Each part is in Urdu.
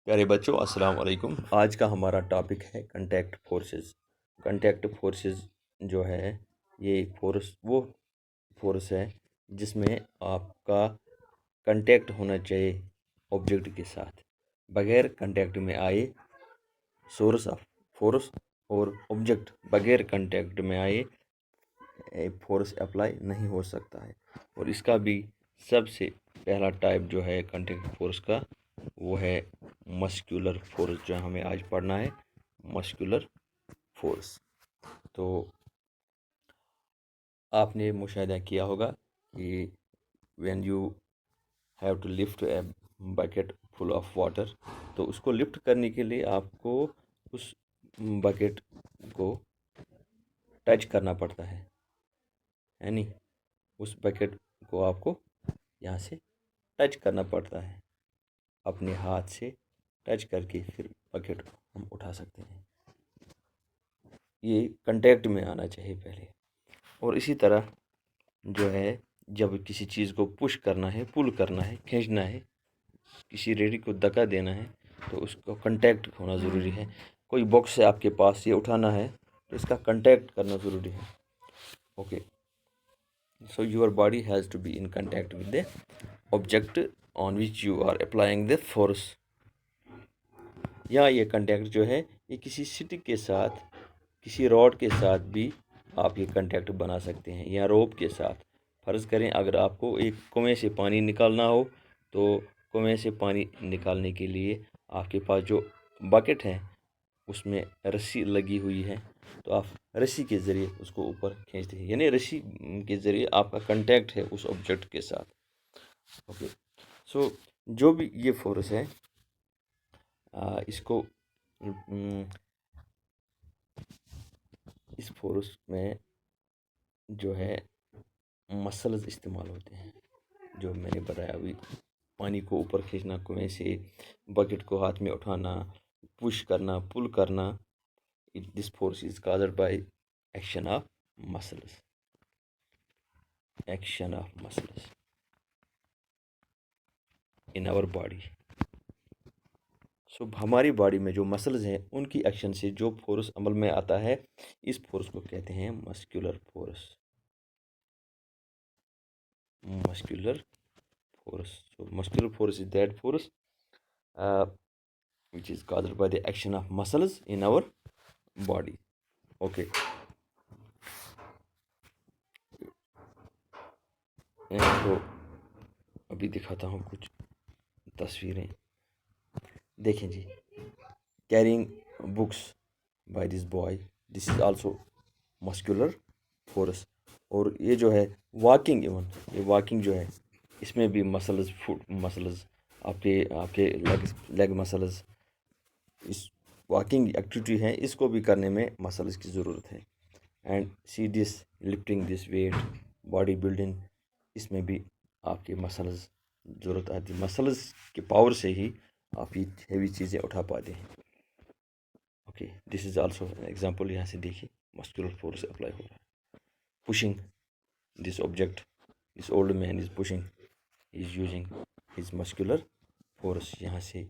پیارے بچوں السلام علیکم۔ آج کا ہمارا ٹاپک ہے کنٹیکٹ فورسز۔ کنٹیکٹ فورسز جو ہے یہ ایک وہ فورس ہے جس میں آپ کا کنٹیکٹ ہونا چاہیے آبجیکٹ کے ساتھ۔ بغیر کنٹیکٹ میں آئے سورس آف فورس اور آبجیکٹ بغیر کنٹیکٹ میں آئے فورس اپلائی نہیں ہو سکتا ہے۔ اور اس کا بھی سب سے پہلا ٹائپ جو ہے کنٹیکٹ فورس کا وہ ہے مسکولر فورس، جو ہمیں آج پڑھنا ہے مسکولر فورس۔ تو آپ نے مشاہدہ کیا ہوگا کہ when you have to lift a bucket full of water, تو اس کو لفٹ کرنے کے لیے آپ کو اس بکیٹ کو ٹچ کرنا پڑتا ہے، یعنی اس بکیٹ کو آپ کو یہاں سے ٹچ کرنا پڑتا ہے، اپنے ہاتھ سے ٹچ کر کے پھر بکیٹ ہم اٹھا سکتے ہیں۔ یہ کنٹیکٹ میں آنا چاہیے پہلے۔ اور اسی طرح جو ہے جب کسی چیز کو پش کرنا ہے، پل کرنا ہے، کھینچنا ہے، کسی ریڑھی کو دھکا دینا ہے تو اس کو کنٹیکٹ ہونا ضروری ہے۔ کوئی باکس ہے آپ کے پاس، یہ اٹھانا ہے تو اس کا کنٹیکٹ کرنا ضروری ہے۔ Okay, so your body has to be in contact with the object on which you are applying the force. یا یہ کنٹیکٹ جو ہے یہ کسی سٹک کے ساتھ، کسی راڈ کے ساتھ بھی آپ یہ کنٹیکٹ بنا سکتے ہیں، یا روپ کے ساتھ۔ فرض کریں اگر آپ کو ایک کنویں سے پانی نکالنا ہو تو کنویں سے پانی نکالنے کے لیے آپ کے پاس جو بکیٹ ہے اس میں رسی لگی ہوئی ہے، تو آپ رسی کے ذریعے اس کو اوپر کھینچتے ہیں، یعنی رسی کے ذریعے آپ کا کنٹیکٹ ہے اس آبجیکٹ کے ساتھ۔ اوکے، سو جو بھی یہ فورس ہے اس کو اس فورس میں جو ہے مسلز استعمال ہوتے ہیں، جو میں نے بتایا ابھی، پانی کو اوپر کھینچنا کنویں سے، بکیٹ کو ہاتھ میں اٹھانا، پش کرنا، پل کرنا۔ This force is caused by action of muscles, action of muscles in our body. So ہماری باڈی میں جو مسلز ہیں ان کی ایکشن سے جو فورس عمل میں آتا ہے، اس فورس کو کہتے ہیں muscular force. Muscular force. So muscular force is that force which is caused by the action of muscles in our body. Okay. تو ابھی دکھاتا ہوں کچھ تصویریں، دیکھیں جی۔ Carrying books by this boy, this is also muscular force. اور یہ جو ہے واکنگ، ایون یہ واکنگ جو ہے اس میں بھی مسلز، فٹ مسلز، آپ کے لیگ مسلز، اس واکنگ ایکٹیویٹی ہے اس کو بھی کرنے میں مسلز کی ضرورت ہے۔ And see this lifting this weight, body building, اس میں بھی آپ کے مسلز ضرورت آتی ہے۔ مسلز کے پاور سے ہی آپ یہ ہیوی چیزیں اٹھا پاتے ہیں۔ Okay, this is also example, یہاں سے دیکھیے مسکولر فورس اپلائی ہو رہا ہے۔ Pushing this object, this old man is pushing, is using his muscular force. یہاں سے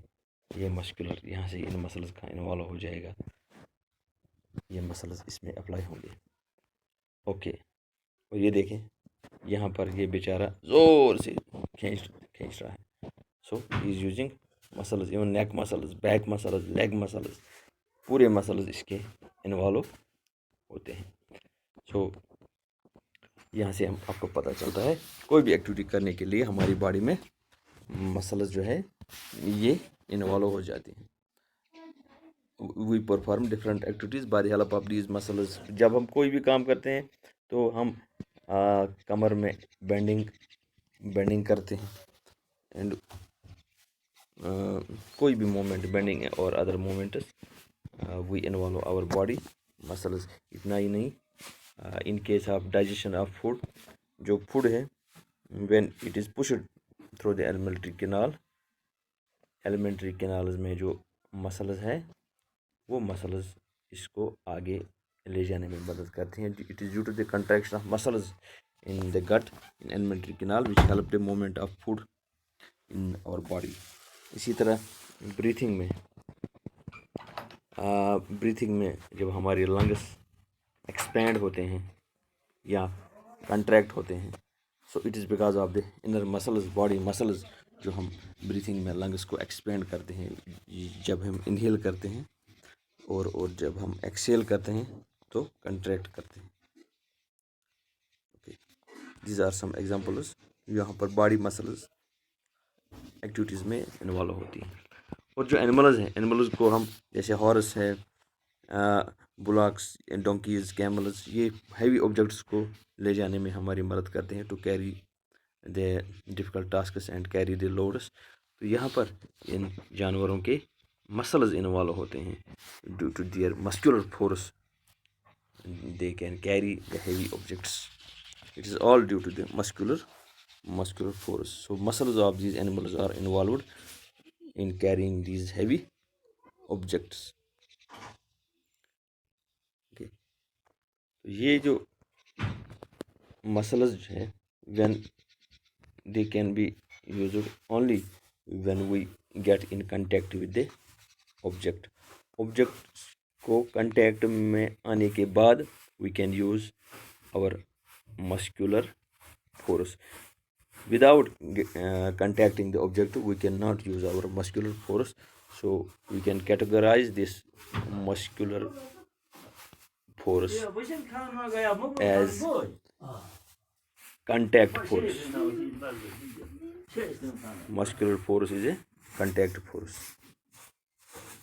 یہ مسکولر، یہاں سے ان مسلز کا انوالو ہو جائے گا، یہ مسلز اس میں اپلائی ہوں گے۔ اوکے، اور یہ دیکھیں یہاں پر یہ بیچارہ زور سے کھینچ رہا ہے۔ So he is using muscles, even neck muscles, back muscles, leg muscles, پورے مسلز اس کے انوالو ہوتے ہیں۔ سو یہاں سے ہم آپ کو پتہ چلتا ہے کوئی بھی ایکٹیویٹی کرنے کے لیے ہماری باڈی میں مسلز جو ہے یہ انوالو ہو جاتی ہیں۔ We perform different activities by the help of these muscles. جب ہم کوئی بھی کام کرتے ہیں تو ہم کمر میں بینڈنگ کرتے ہیں، اینڈ کوئی بھی موومنٹ بینڈنگ اور other movements we involve our body muscles. اتنا ہی نہیں، in case of digestion of food, جو فوڈ ہے when it is pushed through the alimentary canals میں جو مسلز ہیں وہ مسلز اس کو آگے لے جانے میں مدد کرتے ہیں۔ It is due to the contraction of muscles in the gut in alimentary canal which help the movement of food in our body. اسی طرح بریتھنگ میں جب ہماری لنگس ایکسپینڈ ہوتے ہیں یا کنٹریکٹ ہوتے ہیں، so it is because of the inner muscles, body muscles, جو ہم بریتھنگ میں لنگس کو ایکسپینڈ کرتے ہیں جب ہم انہیل کرتے ہیں، اور جب ہم ایکسیل کرتے ہیں تو کنٹریکٹ کرتے ہیں. دیز آر سم ایگزامپلز یہاں پر باڈی مسلز ایکٹیویٹیز میں انوالو ہوتی ہیں. اور جو اینیملز ہیں، اینیملز کو ہم جیسے ہارس ہے، بلاکس، ڈونکیز، کیملز، یہ ہیوی آبجیکٹس کو لے جانے میں ہماری مدد کرتے ہیں to carry the difficult tasks and carry the loads. تو یہاں پر ان جانوروں کے مسلز انوالو ہوتے ہیں. Due to their muscular force they can carry the heavy objects. It is all due to the muscular force. So muscles of these animals are involved in carrying these heavy objects. Okay. یہ جو muscles ہیں when they can be used only when we get in contact with the object کو کنٹیکٹ میں آنے کے بعد we can use our muscular force. Without contacting the object we cannot use our muscular force. So we can categorize this muscular force as contact force. Muscular force is a contact force.